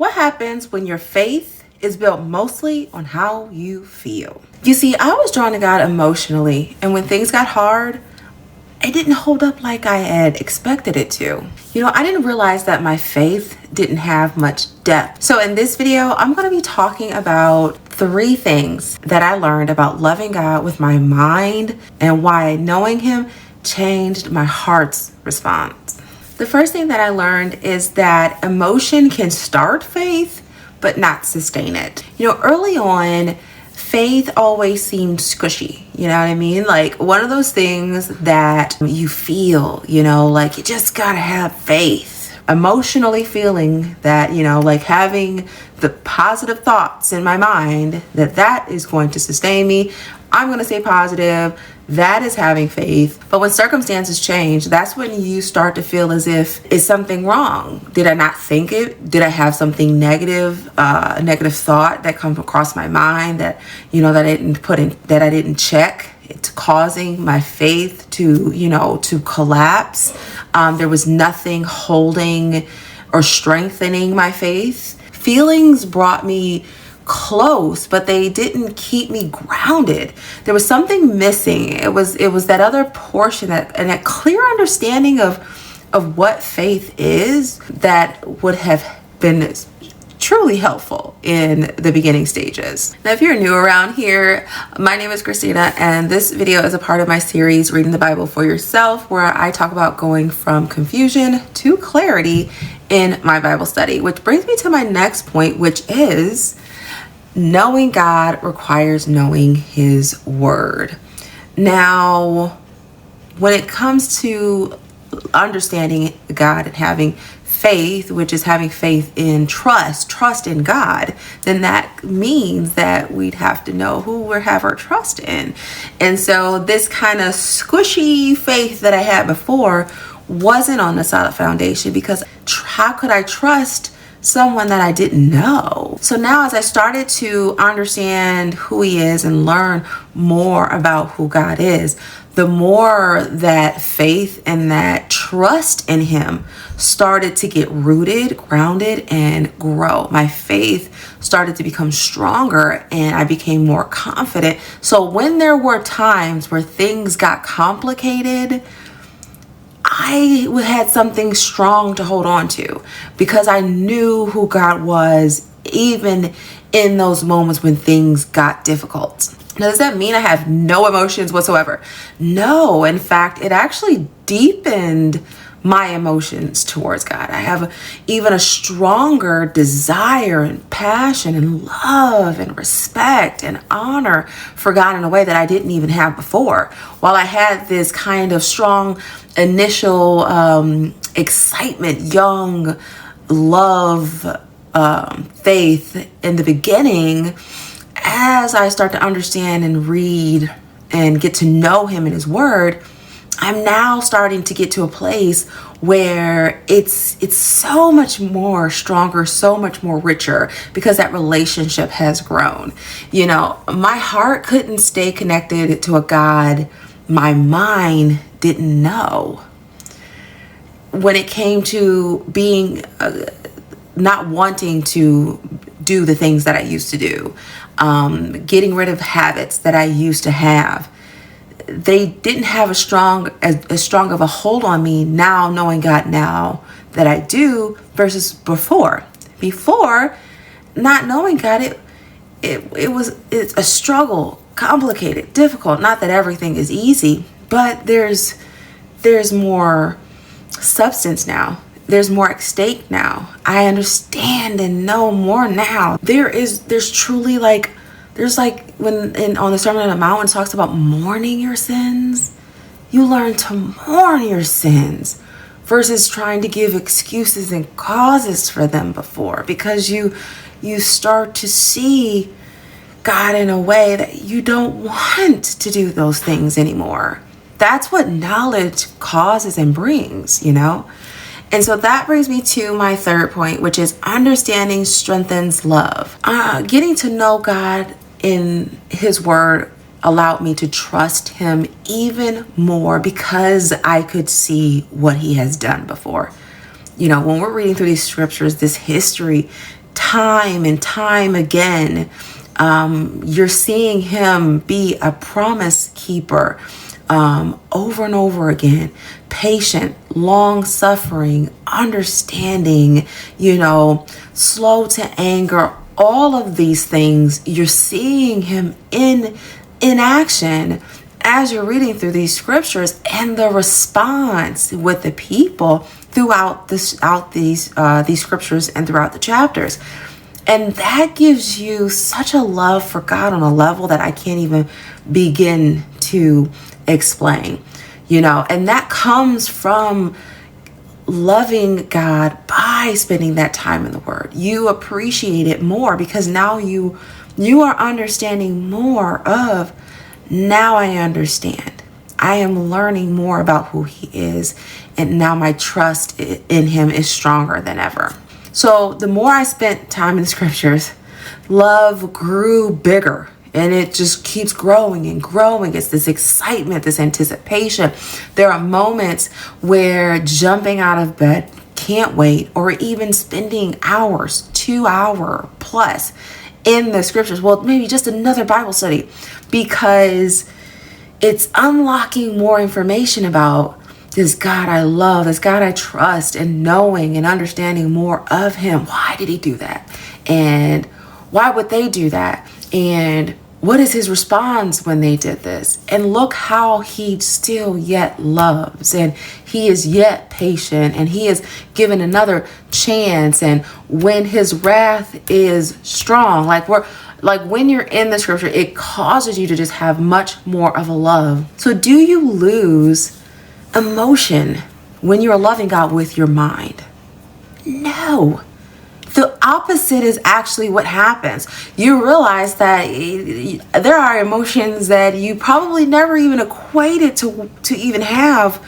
What happens when your faith is built mostly on how you feel? You see, I was drawn to God emotionally, and when things got hard, it didn't hold up like I had expected it to. I didn't realize that my faith didn't have much depth. So in this video, I'm going to be talking about 3 things that I learned about loving God with my mind and why knowing Him changed my heart's response. The first thing that I learned is that emotion can start faith, but not sustain it. Early on, faith always seemed squishy. You know what I mean? Like one of those things that you feel, like you just gotta have faith. Emotionally feeling that, like having the positive thoughts in my mind that is going to sustain me. I'm going to stay positive. That is having faith. But when circumstances change, that's when you start to feel as if, is something wrong? Did I not think it? Did I have something negative, a negative thought that comes across my mind that, that I didn't put in, that I didn't check? It's causing my faith to collapse. There was nothing holding or strengthening my faith. Feelings brought me close, but they didn't keep me grounded. There was something missing. It was that other portion, that clear understanding of what faith is that would have been truly helpful in the beginning stages. Now, if you're new around here, my name is Christina, and this video is a part of my series, Reading the Bible for Yourself, where I talk about going from confusion to clarity in my Bible study, which brings me to my next point, which is knowing God requires knowing His Word. Now, when it comes to understanding God and having faith, which is having faith in trust in God, then that means that we'd have to know who we have our trust in. And so this kind of squishy faith that I had before wasn't on a solid foundation, because how could I trust someone that I didn't know? So now, as I started to understand who He is and learn more about who God is, the more that faith and that trust in Him started to get rooted, grounded, and grow. My faith started to become stronger, and I became more confident. So when there were times where things got complicated, I had something strong to hold on to, because I knew who God was, even in those moments when things got difficult. Now, does that mean I have no emotions whatsoever? No, in fact, it actually deepened my emotions towards God. I have even a stronger desire and passion and love and respect and honor for God in a way that I didn't even have before. While I had this kind of strong initial excitement, young love, faith in the beginning, as I start to understand and read and get to know Him and His Word, I'm now starting to get to a place where it's so much more stronger, so much more richer, because that relationship has grown. My heart couldn't stay connected to a God my mind didn't know. When it came to being not wanting to do the things that I used to do, getting rid of habits that I used to have, they didn't have as strong of a hold on me now, knowing God now that I do, versus before. Before, not knowing God, it's a struggle, complicated, difficult. Not that everything is easy, but there's more substance now. There's more at stake now. I understand and know more now. There's truly there's when on the Sermon on the Mount, it talks about mourning your sins. You learn to mourn your sins versus trying to give excuses and causes for them before, because you start to see God in a way that you don't want to do those things anymore. That's what knowledge causes and brings, And so that brings me to my third point, which is understanding strengthens love. Getting to know God in His Word allowed me to trust Him even more, because I could see what He has done before. When we're reading through these scriptures, this history time and time again. You're seeing him be a promise keeper over and over again. Patient, long suffering, understanding, slow to anger. All of these things, you're seeing him in action as you're reading through these scriptures, and the response with the people throughout these scriptures and throughout the chapters. And that gives you such a love for God on a level that I can't even begin to explain, and that comes from loving God by spending that time in the Word. You appreciate it more because now you are understanding more of, now I understand. I am learning more about who he is, and now my trust in him is stronger than ever. So the more I spent time in the scriptures, love grew bigger, and it just keeps growing and growing. It's this excitement, this anticipation. There are moments where jumping out of bed, can't wait, or even spending hours, 2 hour plus in the scriptures. Well, maybe just another Bible study, because it's unlocking more information about this God I love, this God I trust, and knowing and understanding more of him. Why did he do that? And why would they do that? And what is his response when they did this? And look how he still yet loves, and he is yet patient, and he is given another chance. And when his wrath is strong, like when you're in the scripture, it causes you to just have much more of a love. So do you lose emotion when you're loving God with your mind? No. The opposite is actually what happens. You realize that there are emotions that you probably never even equated to even have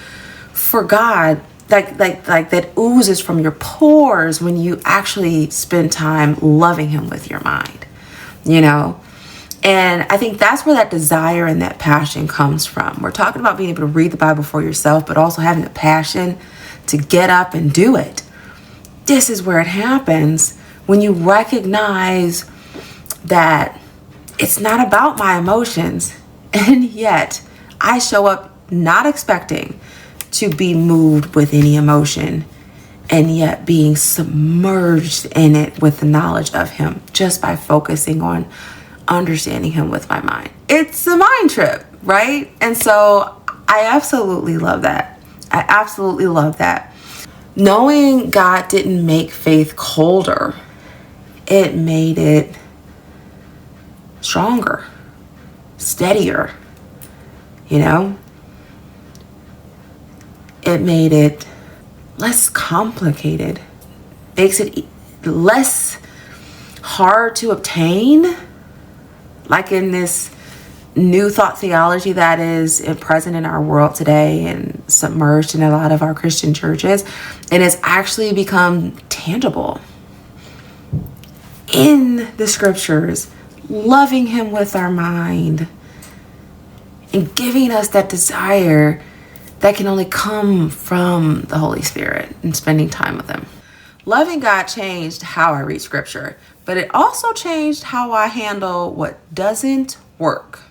for God, like that oozes from your pores when you actually spend time loving him with your mind, And I think that's where that desire and that passion comes from. We're talking about being able to read the Bible for yourself, but also having the passion to get up and do it. This is where it happens when you recognize that it's not about my emotions, and yet I show up not expecting to be moved with any emotion, and yet being submerged in it with the knowledge of him just by focusing on understanding him with my mind. It's a mind trip, right? And so I absolutely love that. I absolutely love that. Knowing God didn't make faith colder. It made it stronger, steadier, It made it less complicated, makes it less hard to obtain, like in this new thought theology that is present in our world today and submerged in a lot of our Christian churches. It has actually become tangible in the scriptures, loving him with our mind and giving us that desire that can only come from the Holy Spirit and spending time with him. Loving God changed how I read scripture, but it also changed how I handle what doesn't work.